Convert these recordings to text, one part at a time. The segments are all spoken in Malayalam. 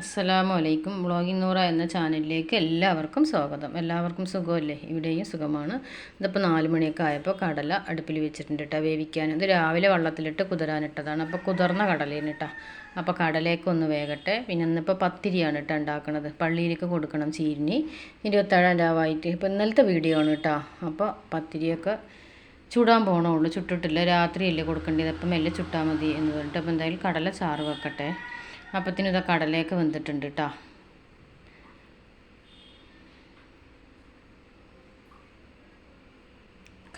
അസ്സലാമു അലൈക്കും. വ്ളോഗിംഗ് നൂറ എന്ന ചാനലിലേക്ക് എല്ലാവർക്കും സ്വാഗതം. എല്ലാവർക്കും സുഖമല്ലേ? ഇവിടെയും സുഖമാണ്. ഇതിപ്പോൾ 4 മണിയൊക്കെ ആയപ്പോൾ കടല അടുപ്പിൽ വെച്ചിട്ടുണ്ട് കേട്ടോ വേവിക്കാൻ. ഇത് രാവിലെ വെള്ളത്തിലിട്ട് കുതിരാനിട്ടതാണ്. അപ്പോൾ കുതിർന്ന കടലേന് കേട്ടോ. അപ്പോൾ കടലേക്ക് ഒന്ന് വേകട്ടെ. പിന്നെ ഇന്നിപ്പോൾ പത്തിരിയാണ് കേട്ടോ ഉണ്ടാക്കുന്നത്. പള്ളിയിലേക്ക് കൊടുക്കണം ചീരിനി. 27-ാം രാവായിട്ട്. ഇപ്പോൾ ഇന്നലത്തെ വീഡിയോ ആണ് കേട്ടോ. അപ്പോൾ പത്തിരിയൊക്കെ ചുടാൻ പോകണുള്ളൂ. ചുട്ടിട്ടില്ല, രാത്രിയല്ലേ കൊടുക്കേണ്ടത്. അപ്പം മെല്ലെ ചുട്ടാൽ മതി എന്ന് പറഞ്ഞിട്ട് അപ്പോൾ എന്തായാലും കടല ചാറ് വെക്കട്ടെ. അപ്പത്തിന് ഇതാ കടലയൊക്കെ വെന്തിട്ടുണ്ട് കേട്ടോ.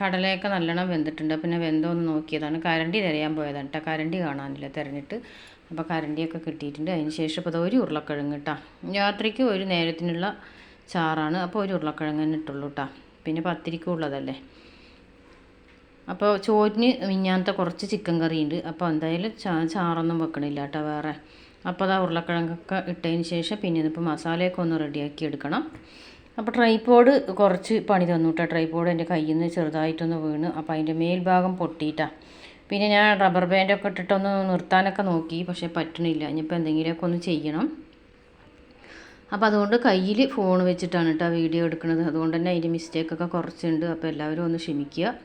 കടലയൊക്കെ നല്ലോണം വെന്തിട്ടുണ്ട്. പിന്നെ വെന്തോന്ന് നോക്കിയതാണ്. കരണ്ടി തിരയാൻ പോയതാണ് കേട്ടോ. കരണ്ടി കാണാനില്ല, തിരഞ്ഞിട്ട്. അപ്പോൾ കരണ്ടിയൊക്കെ കിട്ടിയിട്ടുണ്ട്. അതിന് ശേഷം ഇപ്പോൾ ഒരു ഉരുളക്കിഴങ്ങ് കേട്ടോ. രാത്രിക്ക് ഒരു നേരത്തിനുള്ള ചാറാണ്. അപ്പോൾ ഒരു ഉരുളക്കിഴങ്ങ് തന്നെ ഇട്ടുള്ളൂ കേട്ടോ. പിന്നെ പത്തിരിക്കുള്ളതല്ലേ. അപ്പോൾ ചോറിന് മിഞ്ഞാന്നത്തെ കുറച്ച് ചിക്കൻ കറി ഉണ്ട്. അപ്പോൾ എന്തായാലും ചാറൊന്നും വെക്കണില്ല കേട്ടോ വേറെ. അപ്പോൾ അത് ഉരുളക്കിഴങ്ങൊക്കെ ഇട്ടതിന് ശേഷം പിന്നെ ഇതിപ്പോൾ മസാലയൊക്കെ ഒന്ന് റെഡിയാക്കി എടുക്കണം. അപ്പോൾ ട്രൈപോഡ് കുറച്ച് പണി തന്നു കേട്ടോ. ട്രൈപോഡ് എൻ്റെ കയ്യിൽ നിന്ന് ചെറുതായിട്ടൊന്ന് വീണ്. അപ്പോൾ അതിൻ്റെ മേൽഭാഗം പൊട്ടിയിട്ടാണ്. പിന്നെ ഞാൻ റബ്ബർ ബാൻഡൊക്കെ ഇട്ടിട്ടൊന്ന് നിർത്താനൊക്കെ നോക്കി, പക്ഷേ പറ്റണില്ല. ഇനിയിപ്പോൾ എന്തെങ്കിലുമൊക്കെ ഒന്ന് ചെയ്യണം. അപ്പോൾ അതുകൊണ്ട് കയ്യിൽ ഫോൺ വെച്ചിട്ടാണ് കേട്ടോ വീഡിയോ എടുക്കുന്നത്. അതുകൊണ്ട് തന്നെ അതിൻ്റെ മിസ്റ്റേക്കൊക്കെ കുറച്ചുണ്ട്. അപ്പോൾ എല്ലാവരും ഒന്ന് ക്ഷമിക്കുക.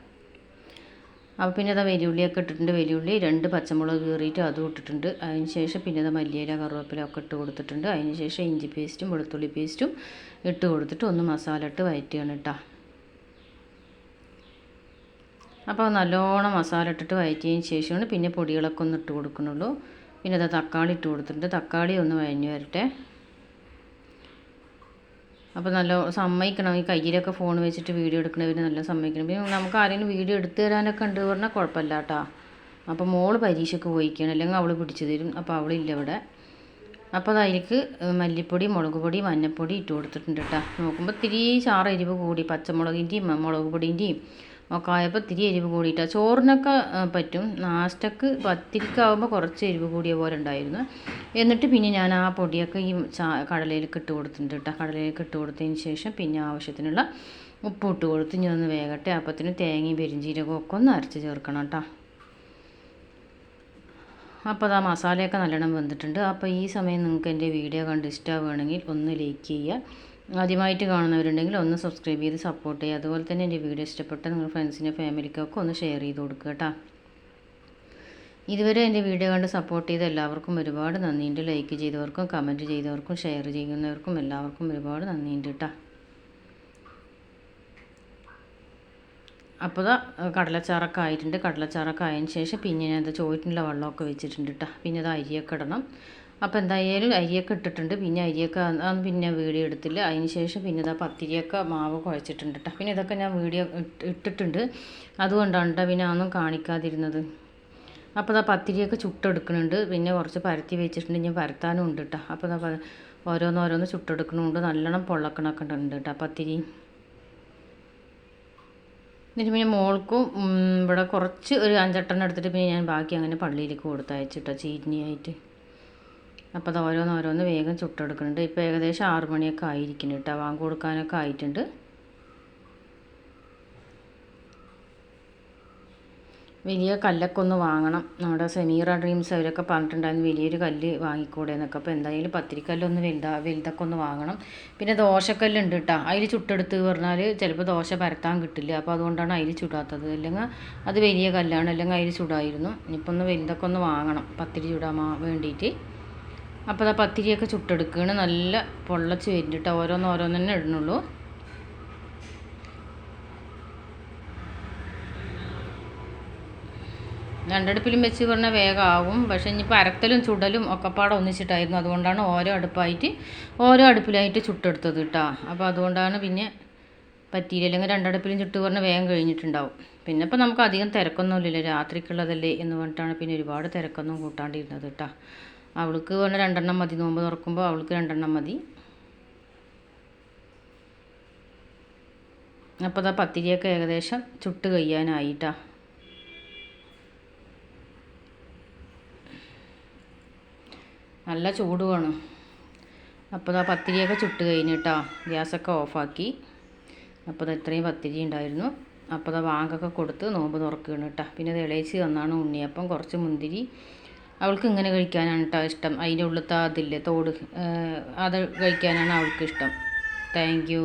അപ്പോൾ പിന്നെ അത് വെല്ലുള്ളിയൊക്കെ ഇട്ടിട്ടുണ്ട്. വെല്ലുള്ളി 2 പച്ചമുളക് കീറിയിട്ട് അതും ഇട്ടിട്ടുണ്ട്. അതിന് ശേഷം പിന്നെ അത് മല്ലിയില കറിവേപ്പില ഒക്കെ ഇട്ട് കൊടുത്തിട്ടുണ്ട്. അതിന് ശേഷം ഇഞ്ചി പേസ്റ്റും വെളുത്തുള്ളി പേസ്റ്റും ഇട്ട് കൊടുത്തിട്ട് ഒന്ന് മസാല ഇട്ട് വഴറ്റുകയാണ് കേട്ടോ. അപ്പോൾ നല്ലോണം മസാല ഇട്ടിട്ട് വഴറ്റിയതിന് ശേഷമാണ് പിന്നെ പൊടികളൊക്കെ ഒന്ന് ഇട്ട് കൊടുക്കുന്നുള്ളൂ. പിന്നെ അത് തക്കാളി ഇട്ട് കൊടുത്തിട്ടുണ്ട്. തക്കാളി ഒന്ന് വഴഞ്ഞു വരട്ടെ. അപ്പോൾ നല്ല സമ്മതിക്കണം. ഈ കയ്യിലൊക്കെ ഫോൺ വെച്ചിട്ട് വീഡിയോ എടുക്കണവർ നല്ല സമ്മതിക്കണം. പിന്നെ നമുക്ക് ആരെങ്കിലും വീഡിയോ എടുത്തു തരാനൊക്കെ ഉണ്ട് പറഞ്ഞാൽ കുഴപ്പമില്ല കേട്ടോ. അപ്പോൾ മോള് പരീക്ഷയ്ക്ക് പോയിക്കുകയാണ്, അല്ലെങ്കിൽ അവൾ പിടിച്ചു തരും. അപ്പോൾ അവളില്ല ഇവിടെ. അപ്പോൾ അതിലേക്ക് മല്ലിപ്പൊടി, മുളക് പൊടി, മഞ്ഞൾപ്പൊടി ഇട്ട് കൊടുത്തിട്ടുണ്ട് കേട്ടോ. നോക്കുമ്പോൾ ഇത്തിരി ചാറ് എരിവ് കൂടി, പച്ചമുളകിൻ്റെയും മുളക് പൊടിൻ്റെയും ഒക്കെ ആയപ്പോൾ ഇത്തിരി എരിവ് കൂടിയിട്ടാണ്. ചോറിനൊക്കെ പറ്റും, നാസ്റ്റക്ക് പത്തിരിക്കാവുമ്പോൾ കുറച്ച് എരിവ് കൂടിയ പോലെ ഉണ്ടായിരുന്നു. എന്നിട്ട് പിന്നെ ഞാൻ ആ പൊടിയൊക്കെ ഈ കടലയിലേക്ക് ഇട്ട് കൊടുത്തിട്ടുണ്ട് കേട്ടോ. കടലയിലേക്ക് ഇട്ട് കൊടുത്തതിന് ശേഷം പിന്നെ ആവശ്യത്തിനുള്ള ഉപ്പ് ഇട്ട് കൊടുത്ത് ഇനി ഒന്ന് വേകട്ടെ. അപ്പത്തിന് തേങ്ങയും പെരിഞ്ചീരകവും ഒക്കെ ഒന്ന് അരച്ച് ചേർക്കണം കേട്ടോ. അപ്പോൾ ആ മസാലയൊക്കെ നല്ലോണം വെന്തിട്ടുണ്ട്. അപ്പോൾ ഈ സമയം നിങ്ങൾക്ക് എൻ്റെ വീഡിയോ കണ്ട് ഇഷ്ടമാവുകയാണെങ്കിൽ ഒന്ന് ലൈക്ക് ചെയ്യുക. ആദ്യമായിട്ട് കാണുന്നവരുണ്ടെങ്കിൽ ഒന്ന് സബ്സ്ക്രൈബ് ചെയ്ത് സപ്പോർട്ട് ചെയ്യുക. അതുപോലെ തന്നെ എൻ്റെ വീഡിയോ ഇഷ്ടപ്പെട്ട നിങ്ങൾ ഫ്രണ്ട്സിൻ്റെ ഫാമിലിക്കൊക്കെ ഒന്ന് ഷെയർ ചെയ്ത് കൊടുക്കുക കേട്ടോ. ഇതുവരെ എൻ്റെ വീഡിയോ കണ്ട് സപ്പോർട്ട് ചെയ്ത എല്ലാവർക്കും ഒരുപാട് നന്ദിയുണ്ട്. ലൈക്ക് ചെയ്തവർക്കും കമൻറ്റ് ചെയ്തവർക്കും ഷെയർ ചെയ്യുന്നവർക്കും എല്ലാവർക്കും ഒരുപാട് നന്ദിയുണ്ട് കേട്ടോ. അപ്പോൾ കടലച്ചാറൊക്കെ ആയിട്ടുണ്ട്. കടലച്ചാറൊക്കെ ആയതിന് ശേഷം പിന്നെ ഞാൻ ചോറ്റിനുള്ള വെള്ളമൊക്കെ വെച്ചിട്ടുണ്ട് കേട്ടോ. പിന്നെ അത് അരിയൊക്കെ ഇടണം. അപ്പോൾ എന്തായാലും അരിയൊക്കെ ഇട്ടിട്ടുണ്ട്. പിന്നെ അരിയൊക്കെ പിന്നെ വീഡിയോ എടുത്തില്ല. അതിന് ശേഷം പിന്നെ ഇതാ പത്തിരിയൊക്കെ മാവ് കുഴച്ചിട്ടുണ്ട് കേട്ടോ. പിന്നെ ഇതൊക്കെ ഞാൻ വീഡിയോ ഇട്ടിട്ടുണ്ട്. അതുകൊണ്ടാണ് കേട്ടോ പിന്നെ അതൊന്നും കാണിക്കാതിരുന്നത്. അപ്പോൾ ഇതാ പത്തിരിയൊക്കെ ചുട്ടെടുക്കുന്നുണ്ട്. പിന്നെ കുറച്ച് പരത്തി വെച്ചിട്ടുണ്ട്. ഞാൻ പരത്താനും ഉണ്ട് കേട്ടോ. അപ്പോൾ ഇതാ ഓരോന്നോരോന്ന് ചുട്ടെടുക്കണമുണ്ട്. നല്ലോണം പൊള്ളക്കണൊക്കെ ഉണ്ട് കേട്ടോ പത്തിരി. എന്നിട്ട് പിന്നെ മോൾക്കും ഇവിടെ കുറച്ച് ഒരു 5-8 എടുത്തിട്ട് പിന്നെ ഞാൻ ബാക്കി അങ്ങനെ പള്ളിയിലേക്ക് കൊടുത്തയച്ചിട്ടോ ചീനിയായിട്ട്. അപ്പോൾ അത് ഓരോന്നോരോന്ന് വേഗം ചുട്ടെടുക്കുന്നുണ്ട്. ഇപ്പോൾ ഏകദേശം 6 മണിയൊക്കെ ആയിരിക്കുന്നു കേട്ടോ. വാങ്ങി കൊടുക്കാനൊക്കെ ആയിട്ടുണ്ട്. വലിയ കല്ലൊക്കെ ഒന്ന് വാങ്ങണം. നമ്മുടെ സെമീറ ഡ്രീംസ് അവരൊക്കെ പറഞ്ഞിട്ടുണ്ടായിരുന്നു വലിയൊരു കല്ല് വാങ്ങിക്കൂടെ എന്നൊക്കെ. അപ്പോൾ എന്തായാലും പത്തിരിക്കല്ലൊന്ന് വലുതൊക്കെ ഒന്ന് വാങ്ങണം. പിന്നെ ദോശക്കല്ലുണ്ട് കേട്ടോ. അതിൽ ചുട്ടെടുത്ത് പറഞ്ഞാൽ ചിലപ്പോൾ ദോശ പരത്താൻ കിട്ടില്ല. അപ്പോൾ അതുകൊണ്ടാണ് അതിൽ ചുടാത്തത്. അല്ലെങ്കിൽ അത് വലിയ കല്ലാണ്, അല്ലെങ്കിൽ അതിൽ ചുടായിരുന്നു. ഇനിയിപ്പോൾ ഒന്ന് വലുതൊക്കെ ഒന്ന് വാങ്ങണം പത്തിരി ചുടാൻ വേണ്ടിയിട്ട്. അപ്പോൾ ആ പത്തിരിയൊക്കെ ചുട്ടെടുക്കുകയാണ്. നല്ല പൊള്ളച്ച് വരുന്നുണ്ട് കേട്ടോ. ഓരോന്നോരോന്ന് തന്നെ ഇടുന്നുള്ളൂ. രണ്ടടുപ്പിലും വെച്ച് പറഞ്ഞാൽ വേഗമാവും. പക്ഷേ ഇനിയിപ്പോൾ അരക്കലും ചുടലും ഒക്കെപ്പാടെ ഒന്നിച്ചിട്ടായിരുന്നു. അതുകൊണ്ടാണ് ഓരോ അടുപ്പിലായിട്ട് ചുട്ടെടുത്തത് കേട്ടോ. അപ്പോൾ അതുകൊണ്ടാണ് പിന്നെ പറ്റിയില്ല. അല്ലെങ്കിൽ രണ്ടടുപ്പിലും ചുട്ട് പറഞ്ഞാൽ വേഗം കഴിഞ്ഞിട്ടുണ്ടാവും. പിന്നെ ഇപ്പോൾ നമുക്ക് അധികം തിരക്കൊന്നുമില്ലല്ലോ, രാത്രിക്കുള്ളതല്ലേ എന്ന് പറഞ്ഞിട്ടാണ് പിന്നെ ഒരുപാട് തിരക്കൊന്നും കൂട്ടാണ്ടിരുന്നത് കേട്ടോ. അവൾക്ക് പറഞ്ഞാൽ 2 എണ്ണം മതി. നോമ്പ് തുറക്കുമ്പോൾ അവൾക്ക് 2 എണ്ണം മതി. അപ്പോൾ അതാ പത്തിരിയൊക്കെ ഏകദേശം ചുട്ട് കഴിയാനായിട്ടാ. നല്ല ചൂടുമാണ്. അപ്പോൾ ആ പത്തിരിയൊക്കെ ചുട്ട് കഴിഞ്ഞിട്ടാ ഗ്യാസൊക്കെ ഓഫാക്കി. അപ്പോൾ അത് ഇത്രയും പത്തിരി ഉണ്ടായിരുന്നു. അപ്പോൾ അത് വാങ്ങൊക്കെ കൊടുത്ത് നോമ്പ് തുറക്കുകയാണ് കേട്ടോ. പിന്നെ അത് ഇളയിച്ച് തന്നാണ് ഉണ്ണിയപ്പം, കുറച്ച് മുന്തിരി, അവൾക്ക് ഇങ്ങനെ കഴിക്കാനാണ് കേട്ടോ ഇഷ്ടം. അതിൻ്റെ ഉള്ളിലത്തെ അതില്ലേ തോട്, അത് കഴിക്കാനാണ് അവൾക്ക് ഇഷ്ടം. Thank you.